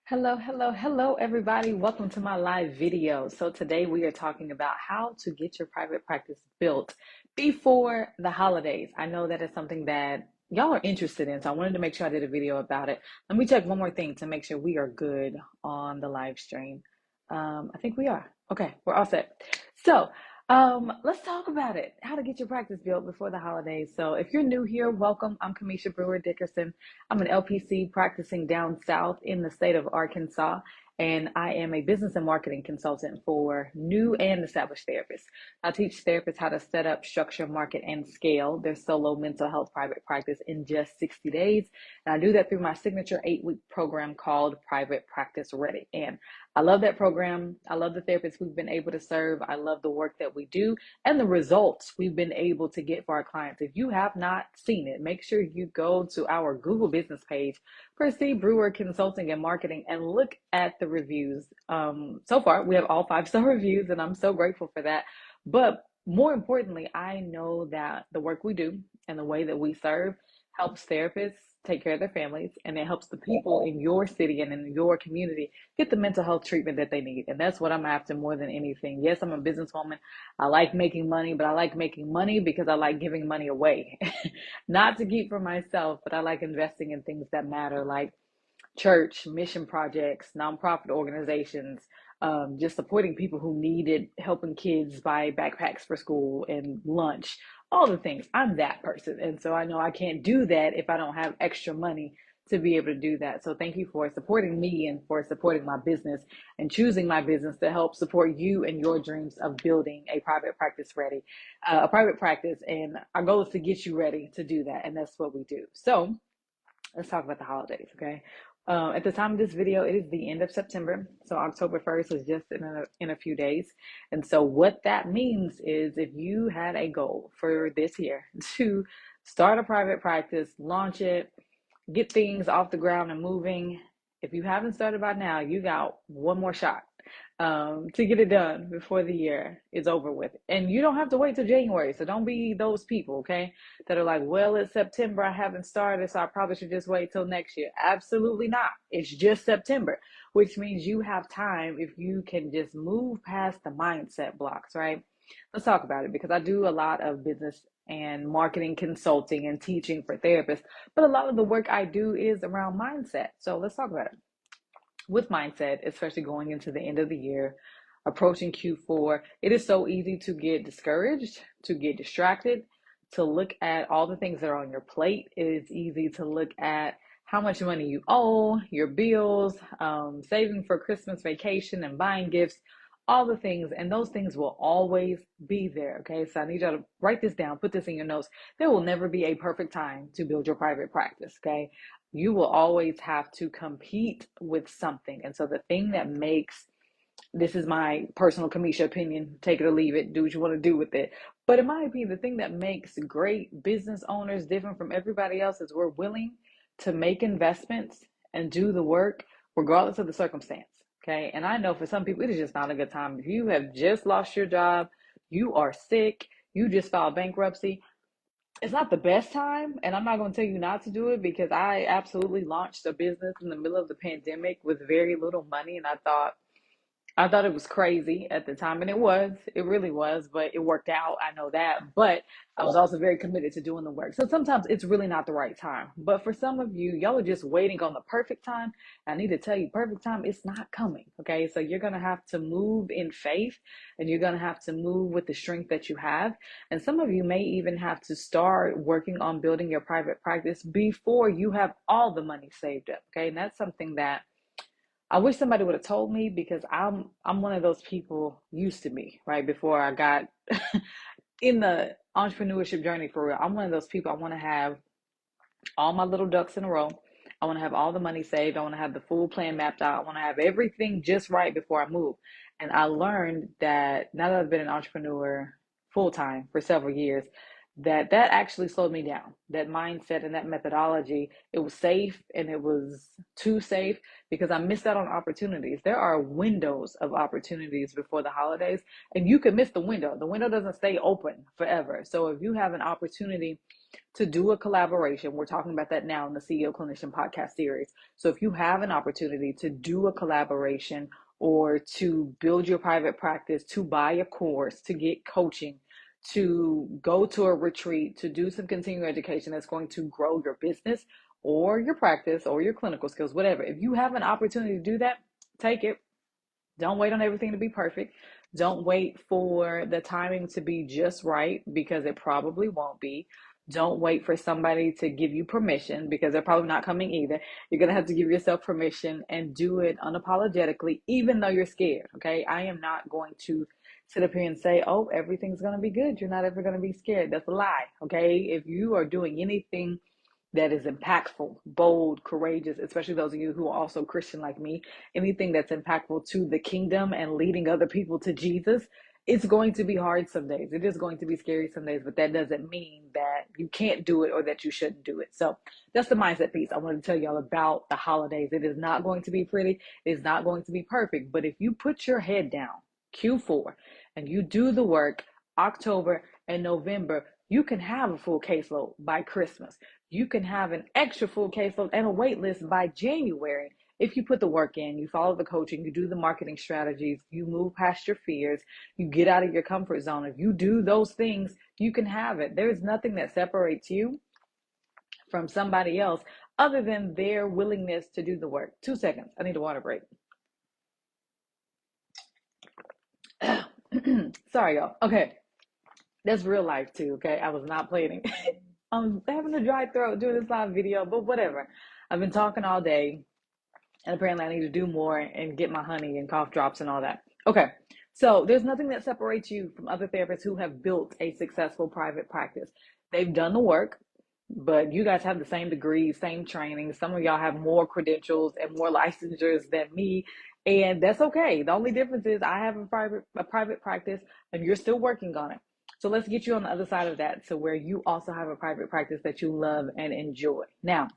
Hello, everybody. Welcome to my live video. So today we are talking about how to get your private practice built before the holidays. I know that is something that y'all are interested in, so I wanted to make sure I did a video about it. Let me check one more thing to make sure we are good on the live stream. I think we are. Okay, we're all set. So let's talk about it. How to get your practice built before the holidays. So if you're new here, welcome. I'm Cameisha Brewer Dickerson. I'm an LPC practicing down south in the state of Arkansas, and I am a business and marketing consultant for new and established therapists. I teach therapists how to set up, structure, market, and scale their solo mental health private practice in just 60 days. And I do that through my signature 8-week program called Private Practice Ready. And I love that program. I love the therapists we've been able to serve. I love the work that we do and the results we've been able to get for our clients. If you have not seen it, make sure you go to our Google business page for C. Brewer Consulting and Marketing and look at the reviews. So far, we have all 5-star reviews, and I'm so grateful for that. But more importantly, I know that the work we do and the way that we serve helps therapists take care of their families, and it helps the people in your city and in your community get the mental health treatment that they need. And that's what I'm after more than anything. Yes, I'm a businesswoman. I like making money, but I like making money because I like giving money away. Not to keep for myself, but I like investing in things that matter, like church, mission projects, nonprofit organizations, just supporting people who need it, helping kids buy backpacks for school and lunch, all the things. I'm that person. And so I know I can't do that if I don't have extra money to be able to do that. So thank you for supporting me and for supporting my business and choosing my business to help support you and your dreams of building a private practice ready, a private practice. And our goal is to get you ready to do that. And that's what we do. So let's talk about the holidays, okay? At the time of this video, it is the end of September. So October 1st is just in a few days. And so what that means is if you had a goal for this year to start a private practice, launch it, get things off the ground and moving, if you haven't started by now, you got one more shot to get it done before the year is over with. And you don't have to wait till January. So don't be those people, okay, that are like, well, it's September, I haven't started, so I probably should just wait till next year. Absolutely not. It's just September, which means you have time if you can just move past the mindset blocks, right? Let's talk about it because I do a lot of business and marketing consulting and teaching for therapists, but a lot of the work I do is around mindset. So let's talk about it. With mindset, especially going into the end of the year, approaching Q4, it is so easy to get discouraged, to get distracted, to look at all the things that are on your plate. It is easy to look at how much money you owe, your bills, saving for Christmas vacation and buying gifts, all the things. And those things will always be there. Okay. So I need y'all to write this down, put this in your notes. There will never be a perfect time to build your private practice. Okay. You will always have to compete with something. And so the thing that makes, this is my personal Cameisha opinion, take it or leave it, do what you want to do with it. But in my opinion, the thing that makes great business owners different from everybody else is we're willing to make investments and do the work regardless of the circumstance. Okay. And I know for some people, it is just not a good time. If you have just lost your job, you are sick, you just filed bankruptcy, it's not the best time, and I'm not going to tell you not to do it because I absolutely launched a business in the middle of the pandemic with very little money, and I thought it was crazy at the time, and it really was, but it worked out. I know that, but I was also very committed to doing the work. So sometimes it's really not the right time. But for some of you, y'all are just waiting on the perfect time. I need to tell you, perfect time is not coming. Okay. So you're going to have to move in faith, and you're going to have to move with the strength that you have. And some of you may even have to start working on building your private practice before you have all the money saved up. Okay. And that's something that I wish somebody would have told me because I'm one of those people, used to be, right, before I got in the entrepreneurship journey for real. I'm one of those people, I want to have all my little ducks in a row. I want to have all the money saved. I want to have the full plan mapped out. I want to have everything just right before I move. And I learned that now that I've been an entrepreneur full time for several years, that actually slowed me down. That mindset and that methodology, it was safe and it was too safe because I missed out on opportunities. There are windows of opportunities before the holidays, and you could miss the window. The window doesn't stay open forever. So if you have an opportunity to do a collaboration, we're talking about that now in the CEO Clinician podcast series. So if you have an opportunity to do a collaboration or to build your private practice, to buy a course, to get coaching, to go to a retreat, to do some continuing education that's going to grow your business or your practice or your clinical skills, whatever. If you have an opportunity to do that, take it. Don't wait on everything to be perfect. Don't wait for the timing to be just right because it probably won't be. Don't wait for somebody to give you permission because they're probably not coming either. You're going to have to give yourself permission and do it unapologetically, even though you're scared. Okay. I am not going to sit up here and say, oh, everything's going to be good. You're not ever going to be scared. That's a lie. Okay. If you are doing anything that is impactful, bold, courageous, especially those of you who are also Christian like me, anything that's impactful to the kingdom and leading other people to Jesus, it's going to be hard some days. It is going to be scary some days, but that doesn't mean that you can't do it or that you shouldn't do it. So that's the mindset piece I wanted to tell y'all about the holidays. It is not going to be pretty. It is not going to be perfect. But if you put your head down, Q4, and you do the work, October and November, you can have a full caseload by Christmas. You can have an extra full caseload and a wait list by January if you put the work in, you follow the coaching, you do the marketing strategies, you move past your fears, you get out of your comfort zone. If you do those things, you can have it. There is nothing that separates you from somebody else other than their willingness to do the work. 2 seconds. I need a water break. Sorry, y'all. Okay. That's real life too, okay? I was not planning. I'm having a dry throat doing this live video, but whatever. I've been talking all day, and apparently I need to do more and get my honey and cough drops and all that. Okay, so there's nothing that separates you from other therapists who have built a successful private practice. They've done the work, but you guys have the same degrees, same training. Some of y'all have more credentials and more licensures than me, and that's okay. The only difference is I have a private practice, and you're still working on it. So let's get you on the other side of that, so where you also have a private practice that you love and enjoy. Now,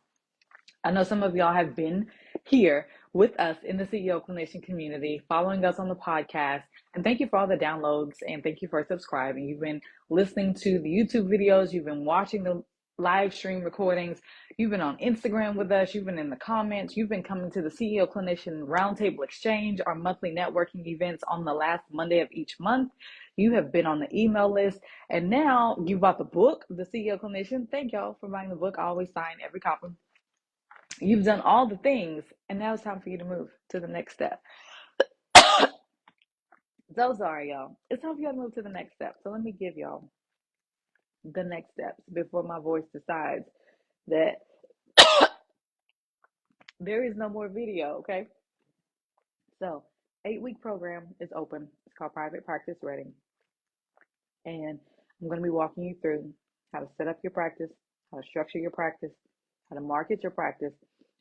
I know some of y'all have been here with us in the CEO Clinician community, following us on the podcast. And thank you for all the downloads and thank you for subscribing. You've been listening to the YouTube videos, you've been watching the live stream recordings, you've been on Instagram with us, you've been in the comments, you've been coming to the CEO Clinician Roundtable Exchange, our monthly networking events on the last Monday of each month. You have been on the email list, and now you bought the book, The CEO Clinician. Thank y'all for buying the book. I always sign every copy. You've done all the things, and now it's time for you to move to the next step. So sorry, y'all. It's time for you to move to the next step. So let me give y'all the next steps before my voice decides that there is no more video, okay? So, 8-week program is open. It's called Private Practice Ready. And I'm going to be walking you through how to set up your practice, how to structure your practice, how to market your practice,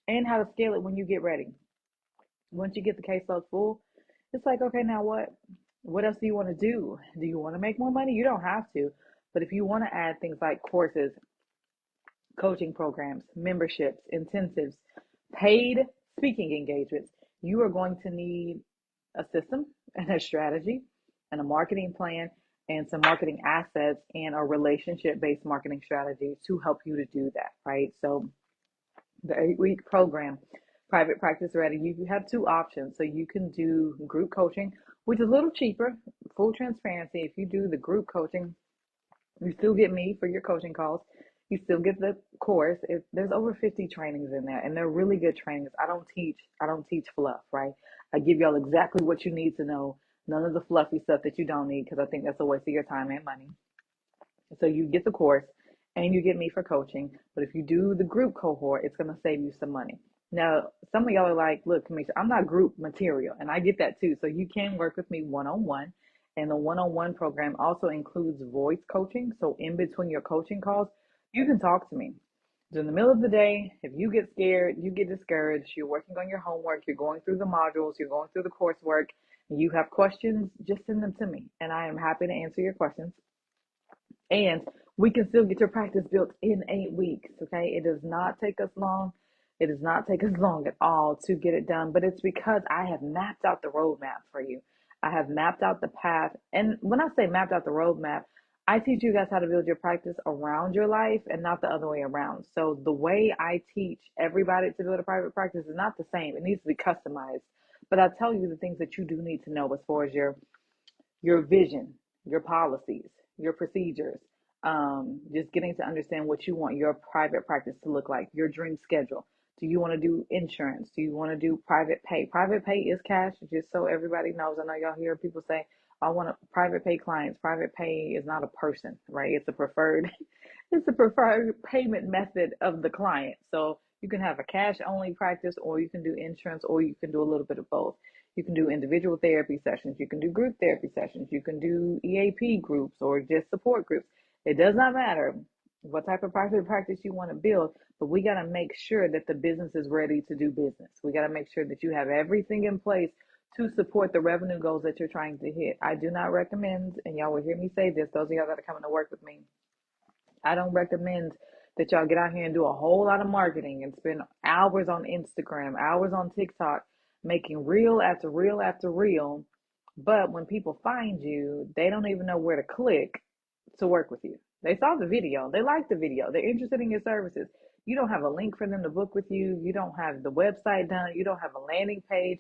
and how to scale it when you get ready. Once you get the caseload full, it's like, okay, now what? What else do you want to do? Do you want to make more money? You don't have to. But if you want to add things like courses, coaching programs, memberships, intensives, paid speaking engagements, you are going to need a system and a strategy and a marketing plan and some marketing assets and a relationship-based marketing strategy to help you to do that, right? So the 8-week program, Private Practice Ready, you have 2 options. So you can do group coaching, which is a little cheaper. Full transparency, if you do the group coaching, you still get me for your coaching calls. You still get the course. There's over 50 trainings in there, and they're really good trainings. I don't teach fluff, right? I give y'all exactly what you need to know. None of the fluffy stuff that you don't need, because I think that's a waste of your time and money. So you get the course and you get me for coaching. But if you do the group cohort, it's going to save you some money. Now, some of y'all are like, look, Camisha, I'm not group material. And I get that too. So you can work with me one-on-one. And the one-on-one program also includes voice coaching. So in between your coaching calls, you can talk to me. So in the middle of the day, if you get scared, you get discouraged, you're working on your homework, you're going through the modules, you're going through the coursework, and you have questions, just send them to me. And I am happy to answer your questions. And We can still get your practice built in 8 weeks. Okay. It does not take us long. It does not take us long at all to get it done, but it's because I have mapped out the roadmap for you. I have mapped out the path. And when I say mapped out the roadmap, I teach you guys how to build your practice around your life and not the other way around. So the way I teach everybody to build a private practice is not the same. It needs to be customized. But I tell you the things that you do need to know as far as your vision, your policies, your procedures, just getting to understand what you want your private practice to look like, your dream schedule. Do you want to do insurance? Do you want to do private pay? Private pay is cash, just so everybody knows. I know y'all hear people say, I want to private pay clients. Private pay is not a person, right? It's a preferred, it's a preferred payment method of the client. So you can have a cash only practice, or you can do insurance, or you can do a little bit of both. You can do individual therapy sessions. You can do group therapy sessions. You can do EAP groups or just support groups. It does not matter what type of private practice you want to build, but we got to make sure that the business is ready to do business. We got to make sure that you have everything in place to support the revenue goals that you're trying to hit. I do not recommend, and y'all will hear me say this, those of y'all that are coming to work with me, I don't recommend that y'all get out here and do a whole lot of marketing and spend hours on Instagram, hours on TikTok, making reel after reel after reel. But when people find you, they don't even know where to click to work with you. They saw the video, they liked the video, they're interested in your services. You don't have a link for them to book with you. You don't have the website done. You don't have a landing page.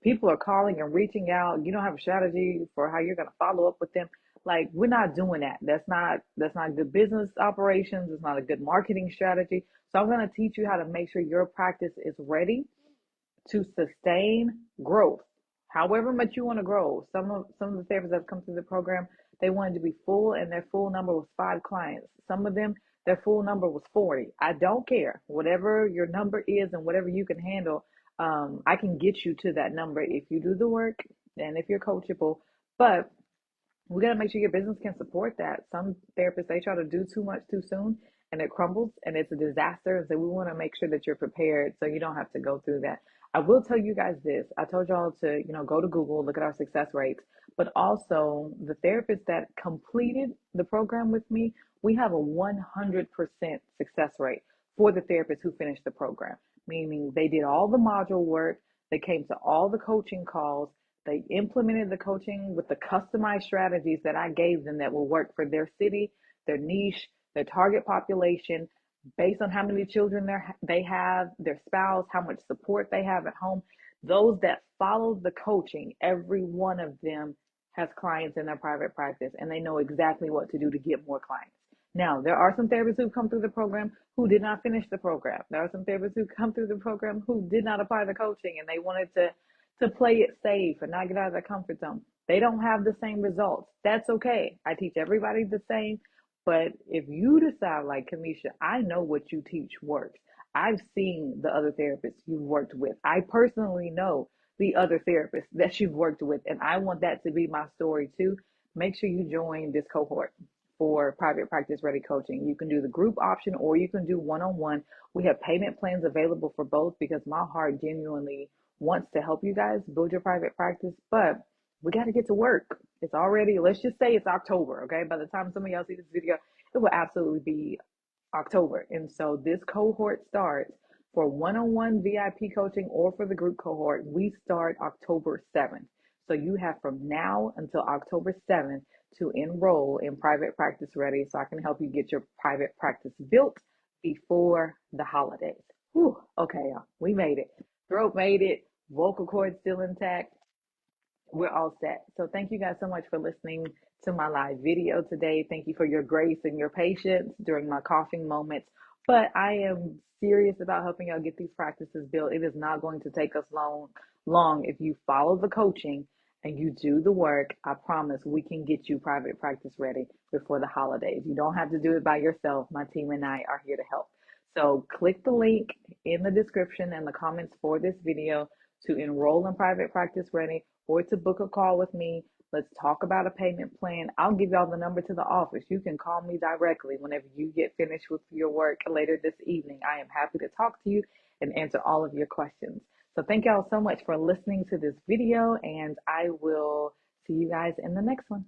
People are calling and reaching out. You don't have a strategy for how you're going to follow up with them. Like, we're not doing that. That's not good business operations. It's not a good marketing strategy. So I'm going to teach you how to make sure your practice is ready to sustain growth. However much you want to grow. Some of the therapists that have come through the program, they wanted to be full, and their full number was 5 clients. Some of them, their full number was 40. I don't care. Whatever your number is and whatever you can handle, I can get you to that number if you do the work and if you're coachable. But we got to make sure your business can support that. Some therapists, they try to do too much too soon and it crumbles and it's a disaster. So we want to make sure that you're prepared so you don't have to go through that. I will tell you guys this. I told y'all to, go to Google, look at our success rates, but also the therapists that completed the program with me, we have a 100% success rate for the therapists who finished the program, meaning they did all the module work, they came to all the coaching calls, they implemented the coaching with the customized strategies that I gave them that will work for their city, their niche, their target population, based on how many children they have, their spouse, how much support they have at home. Those that follow the coaching, every one of them has clients in their private practice, and they know exactly what to do to get more clients. Now, there are some therapists who come through the program who did not finish the program. There are some therapists who come through the program who did not apply the coaching, and they wanted to play it safe and not get out of their comfort zone. They don't have the same results. That's okay. I teach everybody the same. But if you decide, like Cameisha, I know what you teach works. I've seen the other therapists you've worked with. I personally know the other therapists that you've worked with, and I want that to be my story too. Make sure you join this cohort for private practice ready coaching. You can do the group option or you can do one-on-one. We have payment plans available for both because my heart genuinely wants to help you guys build your private practice, but we got to get to work. It's already, let's just say it's October, okay? By the time some of y'all see this video, it will absolutely be October. And so this cohort starts for one-on-one VIP coaching or for the group cohort. We start October 7th. So you have from now until October 7th to enroll in Private Practice Ready so I can help you get your private practice built before the holidays. Whew, okay, y'all, we made it. Throat made it. Vocal cord still intact. We're all set. So thank you guys so much for listening to my live video today. Thank you for your grace and your patience during my coughing moments. But I am serious about helping y'all get these practices built. It is not going to take us long if you follow the coaching and you do the work. I promise we can get you private practice ready before the holidays. You don't have to do it by yourself. My team and I are here to help. So click the link in the description and the comments for this video to enroll in Private Practice Ready or to book a call with me. Let's talk about a payment plan. I'll give y'all the number to the office. You can call me directly whenever you get finished with your work later this evening. I am happy to talk to you and answer all of your questions. So thank y'all so much for listening to this video, and I will see you guys in the next one.